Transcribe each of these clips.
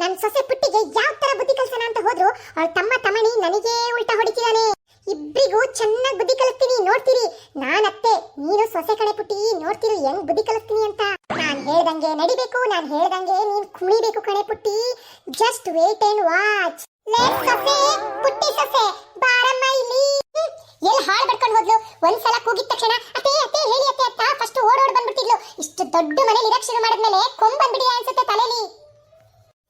ನನ್ ಸೊಸೆ ಪುಟ್ಟಿಗೆ ಯಾವ ತರ ಬುದ್ಧಿ ಕಲ್ಸನ ಅಂತ ಹೋದ್ರು ಅವಳ ತಮ್ಮ ತಮಣಿ ನನಗೆ ಉಲ್ಟಾ ಹೊಡಿತಿದಾನೆ. ಇಬ್ರಿಗೂ ಚೆನ್ನಾಗಿ ಬುದ್ಧಿ ಕಲಿಸ್ತೀನಿ, ನೋಡ್ತೀರಿ. ನಾನತ್ತೆ, ನೀನು ಸೊಸೆ ಕಡೆ ಪುಟ್ಟಿ, ನೋಡ್ತೀರಿ ಹೆಂಗ್ ಬುದ್ಧಿ ಕಲಿಸ್ತೀನಿ ಅಂತ. ನಾನ್ ಹೇಳ್ದಂಗೆ ನಡಿಬೇಕು, ನಾನ್ ಹೇಳ್ದಂಗೆ ನೀನ್ ಕುಣಿಬೇಕು ಕಣೆ ಪುಟ್ಟಿ. Just wait and watch. ಸೊಸೆ, ಪುಟ್ಟಿ ಸೊಸೆ ಬಾರಮ್ಮ ಇಲ್ಲಿ. ಎಲ್ಲಿ ಹಾಳು ಬಡ್ಕೊಂಡು ಹೋದ್ಲು. ಒಂದ್ಸಲ ಕೂಗಿದ ತಕ್ಷಣ ಅತ್ತೆ ಅತ್ತೆ ಹೇಳಿ ಅತ್ತೆ ಅಂತ ಫಸ್ಟ್ ಓಡೋಡ್ ಬಂದ್ಬಿಟ್ಟಿದ್ಲು. ಇಷ್ಟು ದೊಡ್ಡ ಮನೇಲಿ ಇರಕ್ ಶುರು ಮಾಡಿದ್ಮೇಲೆ ಕೊಂಬ್ ಬಂದ್ಬಿಡಿಯ ಅನ್ಸುತ್ತೆ ತಲೆಲಿ.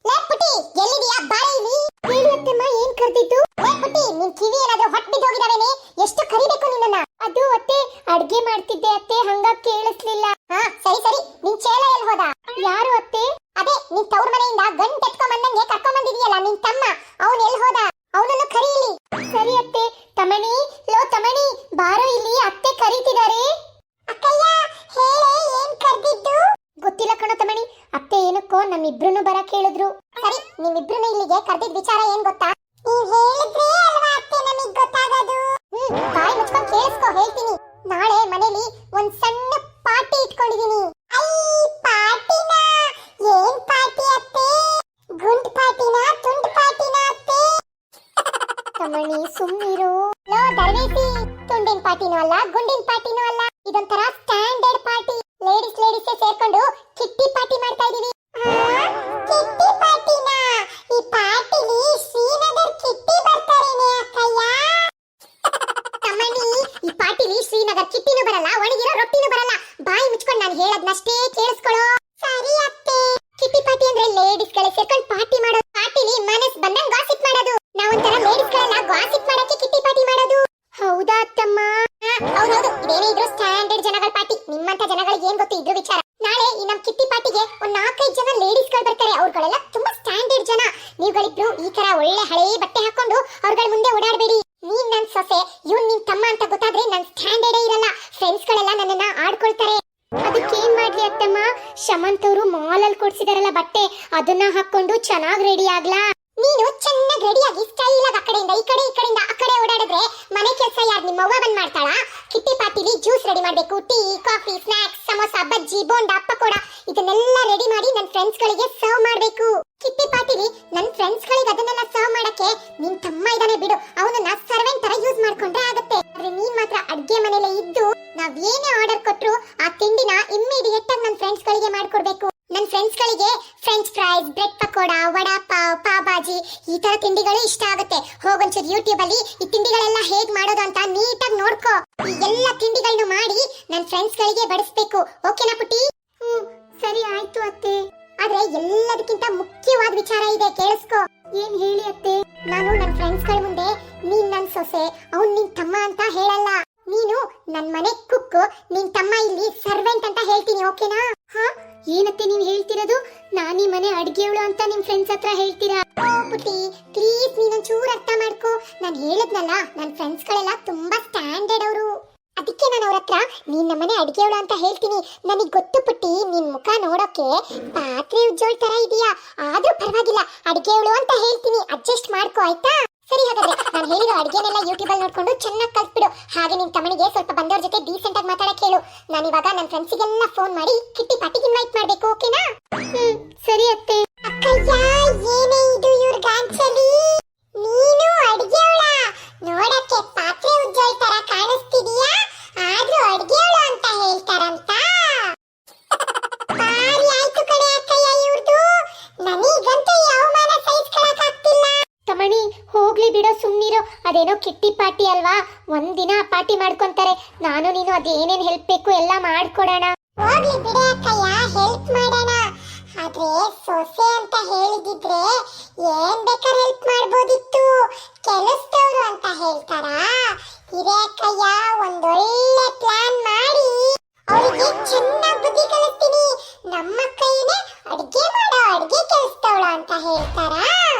ಲೇ ಪುಟ್ಟಿ, ಎಲ್ಲಿದೀಯಾ? ಬಾರ ಇಲ್ಲಿ. ಹೇಳಿ ಅತ್ತೆಮ್ಮ, ಏನ್ ಕರ್ದಿದ್ದು? ಲೇ ಪುಟ್ಟಿ, ನಿನ್ ಕಿವಿ ಏನಾದ್ರೂ ಹೊಟ್ಟು ಬಿದ್ದೋಗಿದಾವೇನೆ? ಎಷ್ಟು ಕರಿಬೇಕು ನಿನ್ನನ್ನ? ಅದು ಅತ್ತೆ, ಅಡ್ಗೆ ಮಾಡ್ತಿದ್ದೆ ಅತ್ತೆ, ಹಂಗ ಕೇಳಿಸ್ಲಿಲ್ಲ. ಹಾ ಸರಿ ಸರಿ, ನಿನ್ ಚೇಲ ಎಲ್ಲಿ ಹೋದ? ಯಾರು ಅತ್ತೆ? ಅದೇ ನಿನ್ ತವ್ರ ಮನೆಯಿಂದ ಗಂಟ್ ಎತ್ಕೊಂಡ್ ಬಂದಂಗೆ ಕರ್ಕೊಂಡ್ ಬಂದಿದೀಯಲ್ಲ ನಿನ್ ತಮ್ಮ, ಅವನ್ ಎಲ್ಲಿ ಹೋದ? ಅವನನ್ನು ಕರೀಲಿ. ಸರಿ ಅತ್ತೆ. ತಮಣಿ, ಲೋ ತಮಣಿ, ಬಾರೋ ಇಲ್ಲಿ, ಅತ್ತೆ ಕರೀತಿದ್ದಾರೆ. ಅಕ್ಕಯ್ಯ, ಹೇಳೆ, ಏನ್ ಕರ್ದಿದ್ದು? ಗೊತ್ತಿಲ್ಲ ಕಣೋ ತಮಣಿ, ಅತ್ತೆ ಏನಕ್ಕೋ ನಮ್ಮಿಬ್ರನ್ನು ಬರಕ್ ಹೇಳಿದ್ರು. ಸರಿ, ನಿಮ್ಮಿಬ್ರನ್ನು ಇಲ್ಲಿಗೆ ಕರ್ದಿದ್ ವಿಚಾರ ಏನ್ ಗೊತ್ತಾ? ನೀವ್ ಹೇಳಿದ್ರೆ ಅಲ್ವಾ ಅತ್ತೆ ನಮಗ್ ಗೊತ್ತಾಗೋದು. ಬಾಯಿ ಮುಚ್ಕೊಂಡ್ ಕೇಳಿಸ್ಕೊ, ಹೇಳ್ತೀನಿ. ನಾಳೆ ಮನೇಲಿ ಒಂದ್ ಸಣ್ಣ ಪಾರ್ಟಿ ಇಟ್ಕೊಂಡಿದೀನಿ. ಪಾರ್ಟಿನಾ? ಏನ್ ಪಾರ್ಟಿ ಅತ್ತೆ? ಗುಂಡ್ ಪಾರ್ಟಿನಾ, ತುಂಡ್ ಪಾರ್ಟಿನಾ ಅತ್ತೆ? ತಮಣಿ ಸುಮ್ಮನಿರು. ಲೋ ದರ್ವೇಸಿ, ತುಂಡಿನ ಪಾರ್ಟಿನೂ ಅಲ್ಲ, ಗುಂಡಿನ ಪಾರ್ಟಿನೂ ಅಲ್ಲ, ಇದೊಂಥರ ಸ್ಟ್ಯಾಂಡರ್ಡ್ ಪಾರ್ಟಿ. ಲೇಡೀಸ್ ಸೇರ್ಕೊಂಡು ಕಿಟ್ಟಿ ಪಾರ್ಟಿ ಮಾಡ್ತಾ ಇದೀವಿ. ಕಿಟ್ಟಿ ಪಾರ್ಟಿನಾ? ಈ ಪಾರ್ಟಿಲಿ ಶ್ರೀನಗರ್ ಕಿಟ್ಟಿ ಬರ್ತಾರೇನೆ ಅಕ್ಕಯ್ಯ. ತಮಣಿ, ಈ ಪಾರ್ಟಿಲಿ ಶ್ರೀನಗರ್ ಕಿಟ್ಟಿನೂ ಬರಲ್ಲ, ಒಣಗಿರೋ ರೊಟ್ಟಿನೂ ಬರಲ್ಲ. ಬಾಯಿ ಮುಚ್ಕೊಂಡು ನಾನು ಹೇಳದ್ನಷ್ಟೇ ಕೇಳಿಸ್ಕೊಳ್ಳೋ. ಸರಿ ಅತ್ತೆ. ಕಿಟ್ಟಿ ಪಾರ್ಟಿ ಅಂದ್ರೆ ಲೇಡೀಸ್ ಗಳೇ ಸೇರ್ಕೊಂಡು ಪಾರ್ಟಿ ಮಾಡೋದು. ಪಾರ್ಟಿಲಿ ಮನಸ್ ಬಂದಂಗ್ ಗಾಸಿಪ್ ಮಾಡೋದು. ನಾವೊಂಥರ ಲೇಡೀಸ್ ಗಳೆಲ್ಲ ಗಾಸಿಪ್ ಮಾಡಕ್ಕೆ ಕಿಟ್ಟಿ ಪಾರ್ಟಿ ಮಾಡೋದು. ಹೌದಾ ಅತ್ತಮ್ಮ? ಹೌದೌದು, ಇದೇನೇ ಇದ್ರು ಸ್ಟ್ಯಾಂಡರ್ಡ್ ಜನಗಳ ಪಾರ್ಟಿ. ನಿಮ್ಮಂತ ಜನಗಳಿಗೆ ಏನ್ ಗೊತ್ತು ಇದ್ರ ವಿಚಾರ? ನಾಳೆ ಈ ನಮ್ ಕಿಟ್ಟಿ ಪಾರ್ಟಿಗೆ ಒಂದ್ 4-5 ಜನ ಲೇಡೀಸ್ ಗಳು ಬರ್ತಾರೆ. ಅವ್ರುಗಳೆಲ್ಲ ತುಂಬಾ ಸ್ಟ್ಯಾಂಡರ್ಡ್ ಜನ. ನೀವುಗಳಿಬ್ರು ಈ ತರ ಒಳ್ಳೆ ಹಳೆ ಬಟ್ಟೆ ಹಾಕೊಂಡು ಅವ್ರಗಳ ಮುಂದೆ ಓಡಾಡಬೇಡಿ. ನೀನ್ ನನ್ ಸೊಸೆ, ಇವ್ನ್ ನಿನ್ ತಮ್ಮ ಅಂತ ಗೊತ್ತಾದ್ರೆ ನನ್ ಸ್ಟ್ಯಾಂಡರ್ಡೇ ಇರಲ್ಲ. ಫ್ರೆಂಡ್ಸ್ ಗಳೆಲ್ಲ ನನ್ನನ್ನ ಆಡ್ಕೊಳ್ತಾರೆ. ಅದಕ್ಕೇನ್ ಮಾಡ್ಲಿ ಅತ್ತಮ್ಮ? ಶಮಂತ್ ಅವರು ಮಾಲ್ ಅಲ್ಲಿ ಕೊಡ್ಸಿದಾರಲ್ಲ ಬಟ್ಟೆ, ಅದನ್ನ ಹಾಕೊಂಡು ಚೆನ್ನಾಗಿ ರೆಡಿ ಆಗ್ಲಾ? ನೀನು ಚೆನ್ನಾಗಿ ರೆಡಿಯಾಗಿ ಸ್ಟೈಲ್ ಆಗಿ ಆ ಕಡೆಯಿಂದ ಈ ಕಡೆಯಿಂದ ಆ ಕಡೆ ಓಡಾಡಿದ್ರೆ ಮನೆ ಕೆಲಸ ಯಾರು ನಿಮ್ಮ ಅವ್ವ ಬಂದ್ ಮಾಡ್ತಾಳಾ? ಕಿಟ್ಟಿ ಪಾರ್ಟಿಲಿ ಜ್ಯೂಸ್ ರೆಡಿ ಮಾಡ್ಬೇಕು, ಟೀ, ಕಾಫಿ, ಸ್ನಾಕ್ಸ್, ಸಮೋಸಾ, ಬಜ್ಜಿ, ಬೋಂಡಾ, ಪಕೋಡ ಇದನ್ನೆಲ್ಲ ರೆಡಿ ಮಾಡಿ ನನ್ನ ಫ್ರೆಂಡ್ಸ್ ಗಳಿಗೆ ಸರ್ವ್ ಮಾಡ್ಬೇಕು. ಕಿಟ್ಟಿ ಪಾರ್ಟಿಲಿ ನನ್ನ ಫ್ರೆಂಡ್ಸ್ ಗಳಿಗೆ ಅದನ್ನೆಲ್ಲ ಸರ್ವ್ ಮಾಡಕ್ಕೆ ನಿನ್ ತಮ್ಮ ಇದಾನೆ ಬಿಡು, ಅವನನ್ನ ಸರ್ವೆಂಟ್ ತರ ಯೂಸ್ ಮಾಡ್ಕೊಂಡ್ರೆ ಆಗತ್ತೆ. ಆದ್ರೆ ನೀನ್ ಮಾತ್ರ ಅಡ್ಗೆ ಮನೆಯಲ್ಲೇ ಇದ್ದು ನಾವ್ ಏನೇ ಆರ್ಡರ್ ಕೊಟ್ರು ಆ ತಿಂಡಿನ ಇಮ್ಮಿಡಿಯೇಟ್ ಆಗಿ ನನ್ನ ಫ್ರೆಂಡ್ಸ್ ಗಳಿಗೆ ಮಾಡ್ಕೊಡ್ಬೇಕು. ನನ್ನ ಫ್ರೆಂಡ್ಸ್ ಗಳಿಗೆ French fries, bread pakoda, vada pav, pav bhaji ಈ ತರ ತಿಂಡಿಗಳು ಇಷ್ಟ ಆಗುತ್ತೆ. ಹೋಗೊಂಚೂರು ಯೂಟ್ಯೂಬ್ ಅಲ್ಲಿ ಈ ತಿಂಡಿಗಳೆಲ್ಲ ಹೇಗ್ ಮಾಡೋದು ಅಂತ ನೀಟಾಗಿ ನೋಡ್ಕೋ. ಈ ಎಲ್ಲ ತಿಂಡಿಗಳನ್ನು ಮಾಡಿ ನನ್ನ ಫ್ರೆಂಡ್ಸ್ ಗಳಿಗೆ ಬಡಿಸ್ಬೇಕು. ಓಕೆನಾ ಪುಟ್ಟಿ? ಸರಿ ಆಯ್ತು ಅತ್ತೆ. ಆದ್ರೆ ಎಲ್ಲದಕ್ಕಿಂತ ಮುಖ್ಯವಾದ ವಿಚಾರ ಇದೆ, ಕೇಳಿಸ್ಕೋ. ಏನ್ ಹೇಳಿ ಅತ್ತೆ? ನಾನು ನನ್ನ ಫ್ರೆಂಡ್ಸ್ ಗಳ ಮುಂದೆ ನೀನ್ ನನ್ ಸೊಸೆ, ಅವ್ನ್ ನಿನ್ ತಮ್ಮ ಅಂತ ಹೇಳಲ್ಲ. ನೀನು ನನ್ ಮನೆ ಕುಕ್, ನಿನ್ ತಮ್ಮ ಇಲ್ಲಿ ಸರ್ವೆಂಟ್ ಅಂತ ಹೇಳ್ತೀನಿ. ಓಕೆನಾ? ಹಾ, ಏನತ್ತೆ ನೀವ್ ಹೇಳ್ತಿರೋದು? ನಾನ್ ಈ ಮನೆ ಅಡ್ಗೆಯವಳು ಅಂತ ನಿಮ್ ಫ್ರೆಂಡ್ಸ್ ಹತ್ರ ಹೇಳ್ತೀರಾ? ಪುಟ್ಟಿ ಪ್ಲೀಸ್ ನೀನೊಂಚೂರು ಅರ್ಥ ಮಾಡ್ಕೋ. ನಾನ್ ಹೇಳದ್ನಲ್ಲ, ನನ್ ಫ್ರೆಂಡ್ಸ್ ಗಳೆಲ್ಲ ತುಂಬಾ ಸ್ಟ್ಯಾಂಡರ್ಡ್ ಅವರು. ಅದಕ್ಕೆ ನಾನು ಅವ್ರ ಹತ್ರ ನೀನ್ ನಮ್ಮನೆ ಅಡ್ಗೆಯವಳು ಅಂತ ಹೇಳ್ತೀನಿ. ನನಗ್ ಗೊತ್ತು ಪುಟ್ಟಿ, ನಿನ್ ಮುಖ ನೋಡೋಕೆ ಪಾತ್ರೆ ಉಜ್ಜೋಳ್ ತರ ಇದೆಯಾ, ಆದ್ರೂ ಪರವಾಗಿಲ್ಲ, ಅಡ್ಗೆಯವಳು ಅಂತ ಹೇಳ್ತೀನಿ. ಅಡ್ಜಸ್ಟ್ ಮಾಡ್ಕೋ ಆಯ್ತಾ? ಸರಿ, ಹಾಗಾದ್ರೆ ನಾನು ಹೇಳಿರೋ ಅಡ್ಗೆನೆಲ್ಲ ಯೂಟ್ಯೂಬ್ ಅಲ್ಲಿ ನೋಡ್ಕೊಂಡು ಚೆನ್ನಾಗಿ ಕಲ್ತ್ಬಿಡು. ಹಾಗೆ ನಿನ್ ತಮ್ಮನಿಗೆ ಸ್ವಲ್ಪ ಬಂದವ್ರ ಜೊತೆ ಡೀಸೆಂಟ್ ಆಗಿ ಮಾತಾಡಕ್ ಹೇಳು. ನಾನು ಇವಾಗ ನನ್ನ ಫ್ರೆಂಡ್ಸಿಗೆಲ್ಲ ಫೋನ್ ಮಾಡಿ ಕಿಟ್ಟಿ ಪಾರ್ಟಿಗೆ ಇನ್ವೈಟ್ ಮಾಡ್ಬೇಕು. ಓಕೆನಾ? ಸರಿ ಅತ್ತೆ. ಅಕ್ಕಯ್ಯ, ಏನೇ ಇದು ಇವ್ರ ಗಾಂಚಲಿ? ನೀನು ಅಡ್ಗೆಯವಳ? ನೋಡಕ್ಕೆ ಪಾತ್ರೆ ಉಜ್ಜೋಳ್ ತರ ಕಾಣಿಸ್ತಿದೀಯಾ, ಆದ್ರೂ ಅಡ್ಗೆಯವಳು ಅಂತ ಹೇಳ್ತಾರಂತ. ಬಾರಿ ಆಯ್ತು ಕಣೆ ಅಕ್ಕಯ್ಯ ಇವ್ರದು. ನನಗಂತೂ ಈ ಅವಮಾನ ಸಹಿಸ್ಕೊಳಕ್ ಆಗ್ತಿಲ್ಲ. ತಮಣಿ ಹೋಗ್ಲಿ ಬಿಡೋ, ಸುಮ್ನಿರೋ. ಅದೇನೋ ಕಿಟ್ಟಿ ಪಾರ್ಟಿ ಅಲ್ವಾ, ಒಂದಿನ ಪಾರ್ಟಿ ಮಾಡ್ಕೊಂತಾರೆ. ನಾನು ನೀನು ಅದೇನೇನ್ ಹೆಲ್ಪ್ ಬೇಕು ಎಲ್ಲ ಮಾಡ್ಕೊಡೋಣ. ಹೋಗ್ಲಿ ಬಿಡ ಅಕ್ಕಯ್ಯ, ಹೆಲ್ಪ್ ಮಾಡೋಣ. ಆದ್ರೆ ಸೊಸೆ ಅಂತ ಹೇಳಿದಿದ್ರೆ ಏನ್ ಬೇಕಾದ್ರೆ ಹೆಲ್ಪ್ ಮಾಡ್ಬೋದಿತ್ತು. ಕೆಲಸದವ್ರು ಅಂತ ಹೇಳ್ತಾರಾ? ಇರೇ ಅಕ್ಕಯ್ಯ, ಒಂದೊಳ್ಳೆ ಪ್ಲಾನ್ ಮಾಡಿ ಅವರಿಗೆ ಚೆನ್ನಾಗಿ ಬುದ್ಧಿ ಕಲಿಸ್ತೀನಿ. ನಮ್ಮ ಕೈನೇ ಅಡ್ಗೆ ಮಾಡೋ ಅಡ್ಗೆ ಕೆಲಸದವಳು ಅಂತ ಹೇಳ್ತಾರಾ?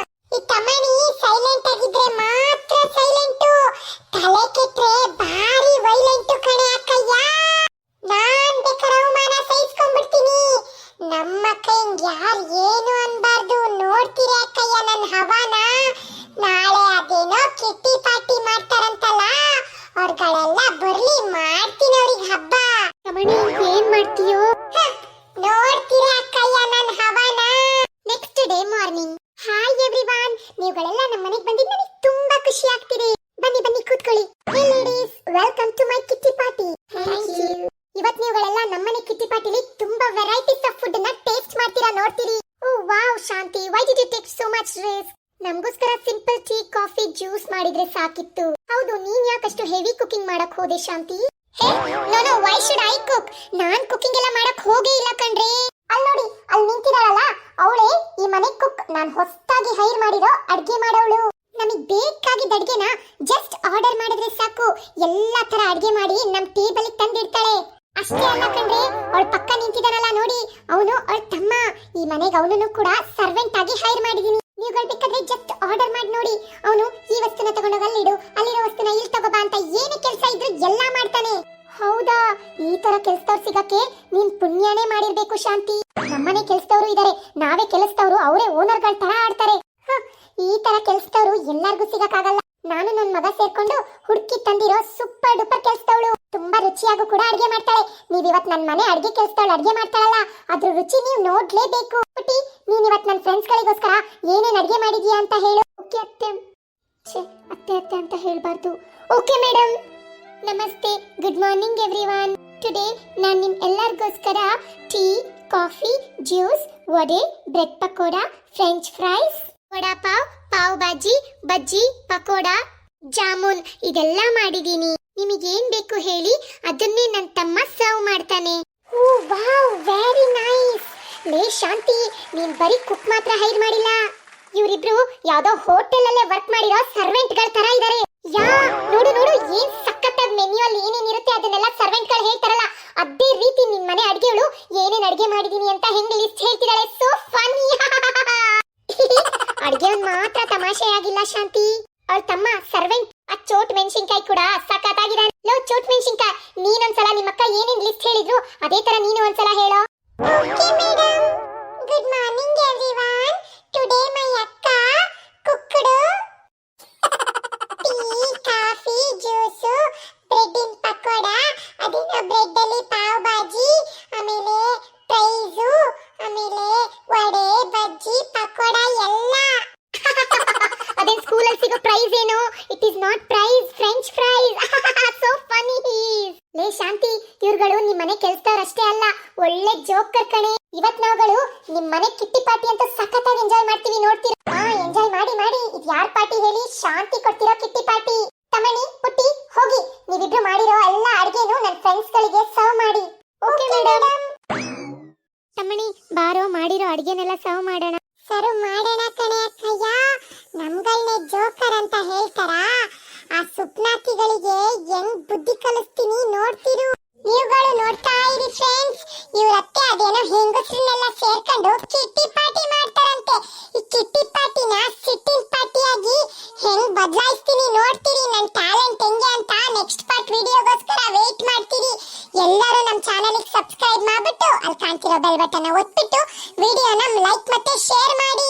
ಈ ತಮಣಿ ಸೈಲೆಂಟ್ ಆಗಿದ್ರೆ ಮಾತ್ರ ಸೈಲೆಂಟು, ತಲೆ ಕೆಟ್ರೆ ಭಾರಿ ವೈಲೆಂಟು ಕಣೆ ಅಕ್ಕಯ್ಯ. ನಾನ್ ಬೇಕಾದ್ರೆ ಅವಮಾನ ಸಹಿಸ್ಕೊಂಡ್ಬಿಡ್ತೀನಿ. ನಮ್ಮ ಕೈಂಗ್ ಯಾರು ಏನು ಅನ್ಬಾರ್ದು. ನೋಡ್ತೀರಿ ಅಕ್ಕಯ್ಯ ನನ್ನ ಹವಾನ? ನಾಳೆ ಅದೇನೋ ಕಿಟ್ಟಿ ಪಾರ್ಟಿ ಮಾಡ್ತಾರಂತಲ್ಲ, ಅವ್ರಗಳೆಲ್ಲ ಬರ್ಲಿ, ಮಾಡ್ತೀನಿ ಅವ್ರಿಗೆ ಹಬ್ಬ. ತಮಣಿ ಏನ್ ಮಾಡ್ತೀಯೋ? ನೋಡ್ತೀರಿ ಅಕ್ಕಯ್ಯ ನನ್ನ ಹವಾನ? ನೆಕ್ಸ್ಟ್ ಡೇ ಮಾರ್ನಿಂಗ್ ಎವ್ರಿವನ್, ನೀವುಗಳೆಲ್ಲ ನಮ್ಮ ಮನೆಗೆ ಬಂದಿದ್ದು ನನಗೆ ತುಂಬಾ ಖುಷಿ ಆಗ್ತಿದೆ. ಬನ್ನಿ ಬನ್ನಿ ಕೂತ್ಕೊಳ್ಳಿ. Hey ladies, welcome to my kitty party. Thank you. ಇವತ್ತು ನೀವುಗಳೆಲ್ಲ ನಮ್ಮನೆ ಕಿಟ್ಟಿ ಪಾರ್ಟಿಲಿ ತುಂಬಾ ವೆರೈಟೀಸ್ ಆಫ್ ಫುಡ್ ನ ಟೇಸ್ಟ್ ಮಾಡ್ತೀರಾ, ನೋಡ್ತೀರಿ. Oh wow Shanti, why did you take so much risk? ನಮಗೋಸ್ಕರ ಸಿಂಪಲ್ ಟೀ, ಕಾಫಿ, ಜ್ಯೂಸ್ ಮಾಡಿದ್ರೆ ಸಾಕಿತ್ತು. ಹೌದು, ನೀನ್ ಯಾಕಷ್ಟು ಹೆವಿ ಕುಕಿಂಗ್ ಮಾಡಕ್ ಹೋದೆ Shanti? Hey no no, why should I cook? ನಾನ್ ಕುಕಿಂಗ್ ಎಲ್ಲ ಮಾಡಕ್ ಹೋಗೇ ಇಲ್ಲ ಕಣ್ರಿ. ಅಲ್ಲಿ ನೋಡಿ, ಅಲ್ಲಿ ನಿಂತಿದಾಳಲ್ಲ, ಅವಳೇ ಈ ಮನೆ ಕುಕ್. ನಾನ್ ಹೊಸದಾಗಿ ಹೈರ್ ಮಾಡಿರೋ ಅಡ್ಗೆ ಮಾಡೋಳು. ನಮಗ್ ಬೇಕಾಗಿದ್ದ ಅಡ್ಗೆನ ಜಸ್ಟ್ ಆರ್ಡರ್ ಮಾಡಿದ್ರೆ ಸಾಕು, ಎಲ್ಲಾ ತರ ಅಡ್ಗೆ ಮಾಡಿ ನಮ್ ಟೇಬಲ್ ತಂದಿಡ್ತಾಳೆ. ಅಷ್ಟೇ ಅಲ್ಲ ಕಣ್ರಿ, ಅವಳ ಪಕ್ಕ ನಿಂತಿದಾನಲ್ಲ ನೋಡಿ, ಅವನು ಅವಳ ತಮ್ಮ. ಈ ಮನೆಗೆ ಅವನನ್ನು ಕೂಡ ಸರ್ವೆಂಟ್ ಆಗಿ ಹೈರ್ ಮಾಡಿದೀನಿ. ನೀವುಗಳು ಬೇಕಾದ್ರೆ ಜಸ್ಟ್ ಆರ್ಡರ್ ಮಾಡಿ ನೋಡಿ. ಅವನು ಈ ವಸ್ತುನ ತಗೊಂಡೋಗಿ ಅಲ್ಲಿಡು, ಅಲ್ಲಿರೋ ವಸ್ತುನ ಇಲ್ಲಿ ತಗೋಬಾ ಅಂತ ಏನೇ ಕೆಲಸ ಇದ್ರು ಎಲ್ಲಾ ಮಾಡ್ತಾನೆ. ಹೌದಾ, ಈ ತರ ಕೆಲಸದವ್ರು ಸಿಗಕ್ಕೆ ನೀನ್ ಪುಣ್ಯನೇ ಮಾಡಿರ್ಬೇಕು ಶಾಂತಿ. ನಮ್ಮನೆ ಕೆಲಸದವರು ಇದಾರೆ, ನಾವೇ ಕೆಲಸದವರು, ಅವರೇ ಓನರ್ಗಳ ತರ ಆಡ್ತಾರೆ. ಈ ತರ ಕೆಲಸದವರು ಎಲ್ಲಾರ್ಗೂ ಸಿಗಕ್ಕಾಗಲ್ಲ. ನಾನು ನನ್ನ ಮಗ ಸೇರ್ಕೊಂಡು ಹುಡುಕಿ ತಂದಿರೋ ಸೂಪರ್ ಡೂಪರ್ ಕೆಲಸದವಳು. ತುಂಬಾ ರುಚಿಯಾಗೂ ಕೂಡ ಅಡ್ಗೆ ಮಾಡ್ತಾಳೆ. ನೀವ್ ಇವತ್ ನನ್ ಮನೆ ಅಡ್ಗೆ ಕೆಲಸದವಳು ಅಡ್ಗೆ ಮಾಡ್ತಾಳಲ್ಲ, ಅದ್ರ ರುಚಿ ನೀವು ನೋಡ್ಲೇಬೇಕು. ಪುಟಿ, ನೀನ್ ಇವತ್ ನನ್ ಫ್ರೆಂಡ್ಸ್ ಗಳಿಗೋಸ್ಕರ ಏನೇನ್ ಅಡ್ಗೆ ಮಾಡಿದ್ಯಾ ಅಂತ ಹೇಳು. ಓಕೆ ಅತ್ತೆ. ಅತ್ತೆ ಅತ್ತೆ ಅಂತ ಹೇಳ್ಬಾರ್ದು. Okay madam. Namaste, good morning everyone. Today ನಾನು ನಿಮ್ ಎಲ್ಲರಿಗೋಸ್ಕರ tea, coffee, juice, vada, bread pakoda, French fries, vada pav, pav bhaji, bajji, pakoda, jamun ಇದೆಲ್ಲ ಮಾಡಿದೀನಿ. ನಿಮಗೇನ್ ಬೇಕು ಹೇಳಿ, ಅದನ್ನೇ ನನ್ನ ತಮ್ಮ ಸರ್ವ್ ಮಾಡ್ತಾನೆ. ಓ ವಾವ್, ವೆರಿ ನೈಸ್. ಲೇ ಶಾಂತಿ, ನೀನ್ ಬರೀ ಕುಕ್ ಮಾತ್ರ ಹೈರ್ ಮಾಡಿಲ್ಲ, ಇವರಿಬ್ರು ಯಾವ್ದೋ ಹೋಟೆಲ್ ಅಲ್ಲೇ ವರ್ಕ್ ಮಾಡಿರೋ ಸರ್ವೆಂಟ್ ಗಳ ತರ ಇದಾರೆ. ಯಾ ನೋಡು ನೋಡು, ಏನ್ ಸಖತ್ತಾದ ಮೆನ್ಯೂ ಅಲ್ಲಿ ಏನೇನಿರುತ್ತೆ ಅದನ್ನೆಲ್ಲ ಸರ್ವೆಂಟ್ ಗಳು ಹೇಳ್ತಾರಲ್ಲ, ಅದೇ ರೀತಿ ನಿನ್ ಮನೆ ಅಡ್ಗೆಗಳು ಏನೇನ್ ಅಡ್ಗೆ ಮಾಡಿದೀನಿ ಅಂತ ಹೆಂಗ್ ಲಿಸ್ಟ್ ಹೇಳ್ತಿದ್ದಾಳೆ. So funny. ಅಡ್ಗೆ ಒಂದ್ ಮಾತ್ರ ತಮಾಷೆ ಆಗಿಲ್ಲ ಶಾಂತಿ, ಅವಳ ತಮ್ಮ ಸರ್ವೆಂಟ್ ಆ ಚೋಟ್ ಮೆಣಸಿನ್ಕಾಯಿ ಕೂಡ ಸಖತ್ತಾಗಿದ್ದಾನೆ. ಲೋ ಚೋಟ್ ಮೆಣಸಿನ್ಕಾಯಿ, ನೀನೊಂದ್ಸಲ ನಿಮ್ಮಕ್ಕ ಏನೇನ್ ಲಿಸ್ಟ್ ಹೇಳಿದ್ರು ಅದೇ ತರ ನೀನು ಒಂದ್ಸಲ ಹೇಳೋ. Okay madam. Good morning everyone. Today my akka cooked tea, coffee, juice, bread in pakoda, ಅದೇನೋ ಬ್ರೆಡ್ ಅಲ್ಲಿ ಪಾವ್ ಭಾಜಿ, ಆಮೇಲೆ ಪ್ರೈಸು, ಆಮೇಲೆ ವಡೆ, ಬಜ್ಜಿ, ಪಕೋಡಾ ಎಲ್ಲ. ಅದೇನ್ ಸ್ಕೂಲಲ್ಲಿ ಸಿಗೋ ಪ್ರೈಸ್ ಏನು? It is not prize, French fries. So funny. ಲೇ ಶಾಂತಿ, ಇವ್ರುಗಳು ನಿಮ್ ಮನೆ ಕೆಲಸದವ್ರು ಅಷ್ಟೇ ಅಲ್ಲ, ಒಳ್ಳೆ ಜೋಕರ್ ಕಣೆ. ಇವತ್ ನಾವುಗಳು ನಿಮ್ ಮನೆ ಕಿಟ್ಟಿ ಪಾರ್ಟಿ ಅಂತ ಸಖತ್ತಾಗಿ ಎಂಜಾಯ್ ಮಾಡ್ತೀವಿ, ನೋಡ್ತೀರಾ? ಎಂಜಾಯ್ ಮಾಡಿ ಮಾಡಿ. ಇದು ಯಾರ್ ಪಾರ್ಟಿ ಹೇಳಿ? ಶಾಂತಿ ಕೊಡ್ತಿರೋ ಕಿಟ್ಟಿ ಪಾರ್ಟಿ. ತಮಣಿ, ಪುಟ್ಟಿ, ಹೋಗಿ ನೀವಿಬ್ರು ಮಾಡಿರೋ ಎಲ್ಲ ಅಡ್ಗೆನು ನನ್ನ ಫ್ರೆಂಡ್ಸ್ ಗಳಿಗೆ ಸರ್ವ್ ಮಾಡಿ. Okay madam. ತಮಣಿ, ಬಾರೋ, ಮಾಡಿರೋ ಅಡ್ಗೆನೆಲ್ಲ ಸರ್ವ್ ಮಾಡೋಣ. ಸರ್ವ್ ಮಾಡೋಣ ಕಣೆ ಅಕ್ಕಯ್ಯ. ನಮ್ಗಳನ್ನೇ ಜೋಕರ್ ಅಂತ ಹೇಳ್ತಾರಾ? ಆ ಸುಪ್ನಾತಿಗಳಿಗೆ ಹೆಂಗ್ ಬುದ್ಧಿ ಕಲಿಸ್ತೀನಿ ನೋಡ್ತಿರು. ನೀವುಗಳು ನೋಡ್ತಾ ಇರಿ ಫ್ರೆಂಡ್ಸ್. ಇವ್ರತ್ತೆ ಅದೇನೋ ಹೆಂಗಸ್ರನ್ನೆಲ್ಲ ಸೇರ್ಕೊಂಡು ಕಿಟ್ಟಿ ಪಾರ್ಟಿ ಮಾಡ್ತಾರಂತೆ. ಈ ಕಿಟ್ಟಿ ಪಾರ್ಟಿನ ಸಿಟ್ಟಿಂಗ್ ಪಾರ್ಟಿ ಆಗಿ ಹೆಂಗ್ ಬದಲಾಯಿಸ್ತೀನಿ ನೋಡ್ತೀರಿ. ನನ್ನ ಟ್ಯಾಲೆಂಟ್ ಹೆಂಗೆ ಅಂತ ನೆಕ್ಸ್ಟ್ ಪಾರ್ಟ್ ವಿಡಿಯೋಗೋಸ್ಕರ ವೇಟ್ ಮಾಡ್ತೀರಿ. ಎಲ್ಲರೂ ನಮ್ಮ ಚಾನೆಲ್ಗೆ ಸಬ್ಸ್ಕ್ರೈಬ್ ಮಾಡ್ಬಿಟ್ಟು ಅಲ್ಲಿ ಕಾಣ್ತಿರೋ ಬೆಲ್ ಬಟನ್ ಒತ್ಬಿಟ್ಟು ವಿಡಿಯೋನ ಲೈಕ್ ಮತ್ತೆ ಶೇರ್ ಮಾಡಿ.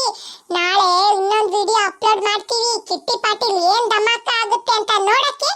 ನಾಳೆ ಇನ್ನೊಂದು ವಿಡಿಯೋ ಅಪ್ಲೋಡ್ ಮಾಡ್ತೀವಿ. ಕಿಟ್ಟಿ ಪಾರ್ಟಿಲಿ ಏನ್ ಧಮಾಕ ಆಗುತ್ತೆ ಅಂತ ನೋಡಕ್ಕೆ